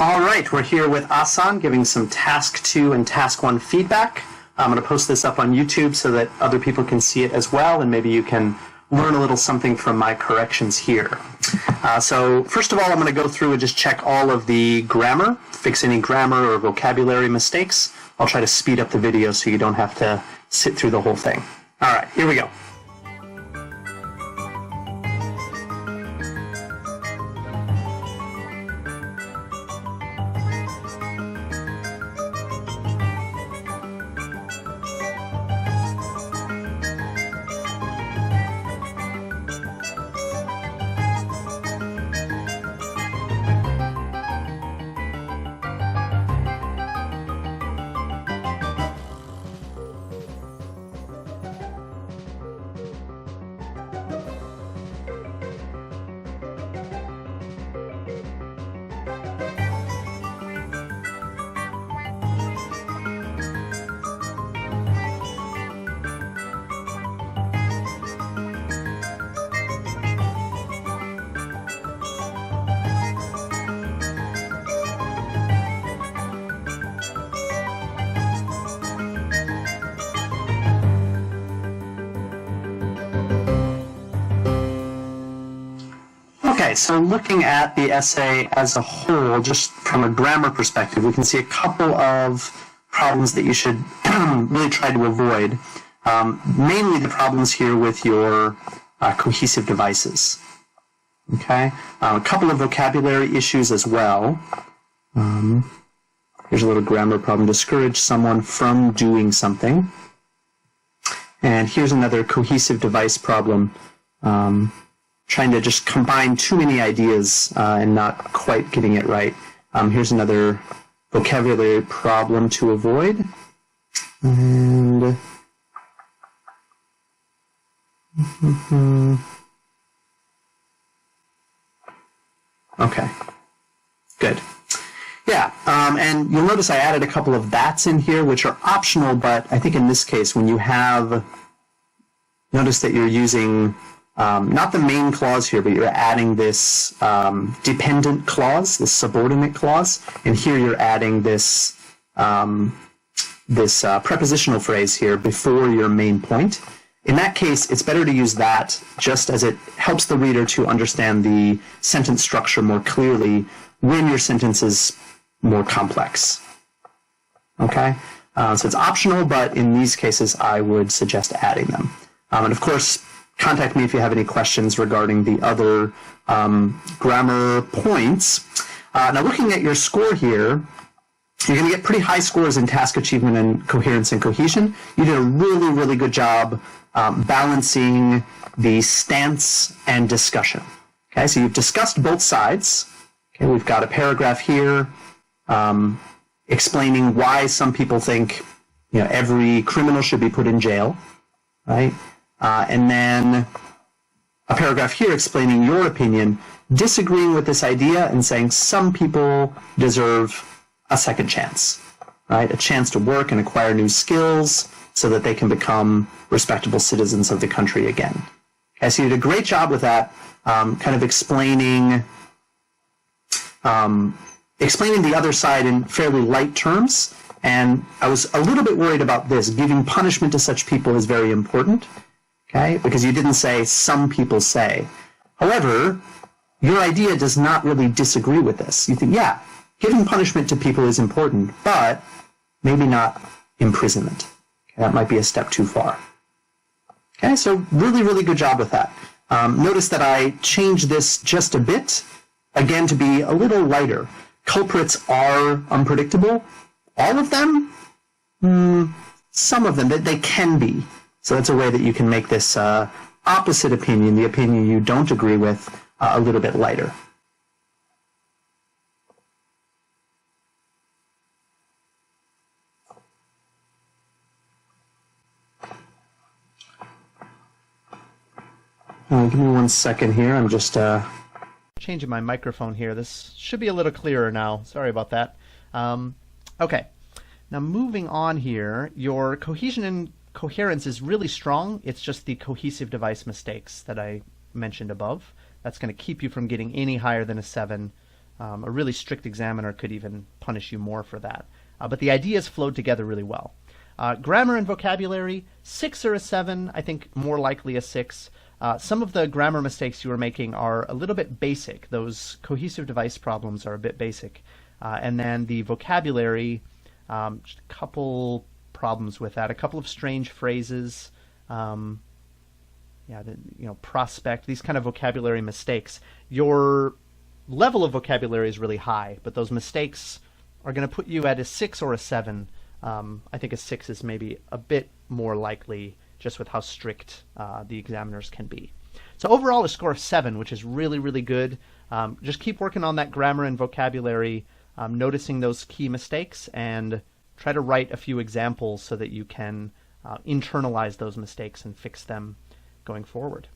All right, we're here with Asan giving some Task 2 and Task 1 feedback. I'm going to post this up on YouTube so that other people can see it as well, and maybe you can learn a little something from my corrections here. So first of all, I'm going to go through and just check all of the grammar, fix any grammar or vocabulary mistakes. I'll try to speed up the video so you don't have to sit through the whole thing. All right, here we go. Okay, so looking at the essay as a whole, just from a grammar perspective, we can see a couple of problems that you should really try to avoid. Mainly the problems here with your cohesive devices. Okay, a couple of vocabulary issues as well. Here's a little grammar problem: discourage someone from doing something. And here's another cohesive device problem. Trying to just combine too many ideas and not quite getting it right. Here's another vocabulary problem to avoid. And okay, good. Yeah, and you'll notice I added a couple of that's in here, which are optional, but I think in this case, when you have, notice that you're using not the main clause here, but you're adding this dependent clause, this subordinate clause, and here you're adding this prepositional phrase here before your main point. In that case, it's better to use that just as it helps the reader to understand the sentence structure more clearly when your sentence is more complex. Okay? So it's optional, but in these cases, I would suggest adding them. And of course, contact me if you have any questions regarding the other grammar points. Now, looking at your score here, you're going to get pretty high scores in task achievement and coherence and cohesion. You did a really, really good job balancing the stance and discussion. Okay, so you've discussed both sides. Okay, we've got a paragraph here explaining why some people think, you know, every criminal should be put in jail, right? And then a paragraph here explaining your opinion, disagreeing with this idea and saying some people deserve a second chance, right? A chance to work and acquire new skills so that they can become respectable citizens of the country again. Okay, so you did a great job with that, kind of explaining the other side in fairly light terms. And I was a little bit worried about this. Giving punishment to such people is very important. Okay, because you didn't say some people say. However, your idea does not really disagree with this. You think, yeah, giving punishment to people is important, but maybe not imprisonment. Okay, that might be a step too far. Okay, so really, really good job with that. Notice that I changed this just a bit, again, to be a little lighter. Culprits are unpredictable. All of them? Some of them, they can be. So that's a way that you can make this opposite opinion, the opinion you don't agree with, a little bit lighter. Give me 1 second here. I'm just changing my microphone here. This should be a little clearer now. Sorry about that. Okay. Now moving on here, your cohesion and coherence is really strong. It's just the cohesive device mistakes that I mentioned above. That's going to keep you from getting any higher than a 7 A really strict examiner could even punish you more for that. But the ideas flowed together really well. Grammar and vocabulary, 6 or a 7, I think more likely a 6. Some of the grammar mistakes you were making are a little bit basic. Those cohesive device problems are a bit basic. And then the vocabulary, just a couple problems with that, a couple of strange phrases, prospect, these kind of vocabulary mistakes. Your level of vocabulary is really high, but those mistakes are going to put you at a 6 or a 7. I think a 6 is maybe a bit more likely just with how strict the examiners can be. So overall, a score of 7, which is really, really good. Just keep working on that grammar and vocabulary, noticing those key mistakes, and try to write a few examples so that you can internalize those mistakes and fix them going forward.